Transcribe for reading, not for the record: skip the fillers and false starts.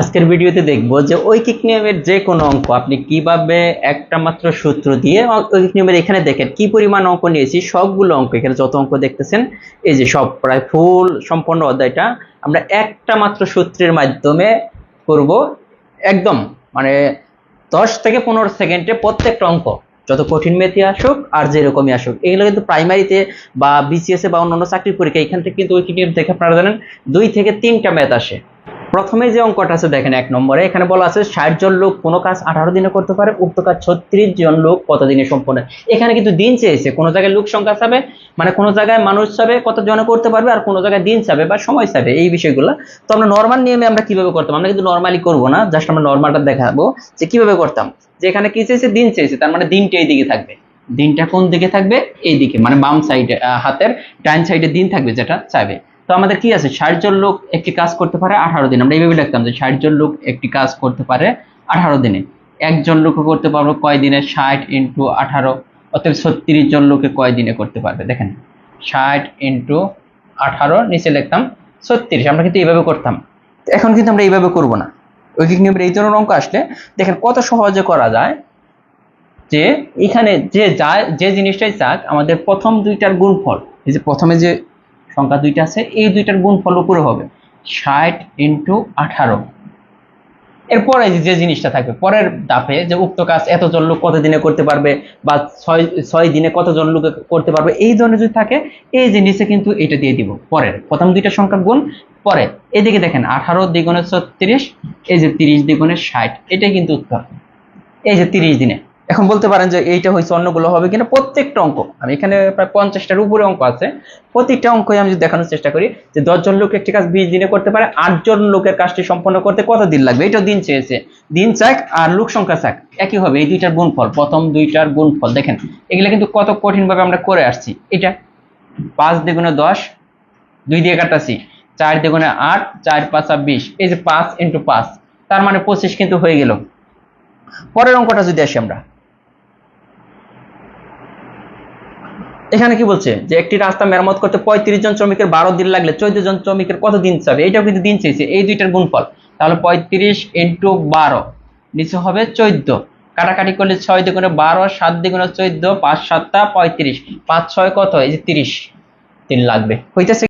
আজকের ভিডিওতে দেখব যে ঐকিক নিয়মের যে কোনো অঙ্ক আপনি কিভাবে একটা মাত্র সূত্র দিয়ে ঐকিক নিয়মের এখানে দেখেন কি পরিমাণ অঙ্ক নিয়েছি, সবগুলো অঙ্ক এখানে যত অঙ্ক দেখতেছেন এই যে সব প্রায় ফুল সম্পূর্ণ অধ্যায়টা আমরা একটা মাত্র সূত্রের মাধ্যমে করব। একদম মানে 10 থেকে 15 সেকেন্ডে প্রত্যেকটা অঙ্ক, যত কঠিন ম্যাথই আসুক আর যেরকমই আসুক। এগুলো কিন্তু প্রাইমারিতে বা বিসিএস এ বা অন্যান্য চাকরির পরীক্ষা এখান থেকে কিন্তু ঐকিক নিয়ম দেখে আপনারা জানেন 2 থেকে 3টা ম্যাথ আসে। প্রথমে যে অঙ্কটা আছে দেখেন 1 নম্বরে এখানে বলা আছে 60 জন লোক কোনো কাজ 18 দিনে করতে পারে, উক্ত কাজ 36 জন লোক কত দিনে সম্পন্ন। এখানে কিন্তু দিন চেয়েছে, কোনো জায়গায় লোক সংখ্যা চাবে মানে কোনো জায়গায় মানুষ চাবে কত জন করতে পারবে, আর কোনো জায়গায় দিন চাবে বা সময় চাবে, এই বিষয়গুলো। তো আমরা নরমাল নিয়মে আমরা কিভাবে করতাম, আমরা কিন্তু নরমালি করব না, জাস্ট আমরা নরমালটা দেখাবো যে কিভাবে করতাম। যে এখানে কি চেয়েছে, দিন চেয়েছে, তার মানে দিনটা এই দিকে থাকবে। দিনটা কোন দিকে থাকবে, এই দিকে, মানে বাম সাইডে, হাতের ডান সাইডে দিন থাকবে যেটা চাইবে। তো আমাদের কি আছে, 60 জন লোক একটি কাজ করতে পারে 18 দিন। আমরা এইভাবে লিখতাম যে 60 জন লোক একটি কাজ করতে পারে 18 দিনে। একজন লোক করতে পারবে কয় দিনে, 60 ইন্টু 18, অতএব 36 জন লোকে কয় দিনে করতে পারবে। দেখেন 60 ইন্টু 18, নিচে লিখতাম 36। আমরা কিন্তু এইভাবে করতাম, এখন কিন্তু আমরা এইভাবে করব না। ঐকিক নিয়মের এই ধরনের অঙ্ক আসলে দেখেন কত সহজে করা যায়। যে এখানে যে জিনিসটাই চাক, আমাদের প্রথম দুইটার গুণফল, এই যে প্রথমে যে সংখ্যা দুইটা আছে এই দুইটার গুণফল উপরে হবে 60 ইন্টু 18। এরপরে যে জিনিসটা থাকবে পরের ধাপে, যে উক্ত কাজ এতজন লোক কত দিনে করতে পারবে বা 6 দিনে কতজন লোক করতে পারবে, এই ধরনের যদি থাকে এই যে নিচে কিন্তু এটা দিয়ে দিব পরের প্রথম দুইটা সংখ্যা গুণ পরে। এদিকে দেখেন 18 দ্বিগুণে 36, এই যে 30 দ্বিগুণে 60, এটাই কিন্তু উত্তর। এই যে 30 দিনে। এখন বলতে পারেন যে এইটা হয়েছে, অন্যগুলো হবে কিনা। প্রত্যেকটা অঙ্ক, আমি এখানে প্রায় 50টার উপরে অঙ্ক আছে, প্রত্যেকটা অঙ্কই আমি যদি দেখানোর চেষ্টা করি যে 10 জন লোক একটি কাজ 20 দিনে করতে পারে, 8 জন লোকের কাজটি সম্পন্ন করতে কত দিন লাগবে, এটাও দিন চেয়েছে। দিন চাক আর লোক সংখ্যা চাক, একই হবে। এই দুইটার গুণফল, প্রথম দুইটার গুণফল দেখেন এগুলা কিন্তু কত কঠিন ভাবে আমরা করে আসছি। এটা 5 দ্বিগুণে 10, 2 দিয়ে কাটাছি, 4 দ্বিগুণে 8, 4 5 20, এই যে 5 ইন্টু 5, তার মানে 25 কিন্তু হয়ে গেল। পরের অঙ্কটা যদি আসি আমরা, এখানে কি বলছে যে একটি রাস্তা মেরামত করতে 35 জন শ্রমিকের 12 দিন লাগলে 14 জন শ্রমিকের কত দিন চাবে, এটাও কিন্তু দিন চেয়েছে। এই দুইটার গুণফল, তাহলে 35 ইন্টু 12, নিচে হবে 14, কাটাকাটি করলে 6 দ্বিগুণে 12, 7 দ্বিগুণে 14, 5 7 35, 5 6 কত, এই যে 30 দিন লাগবে হইতেছে।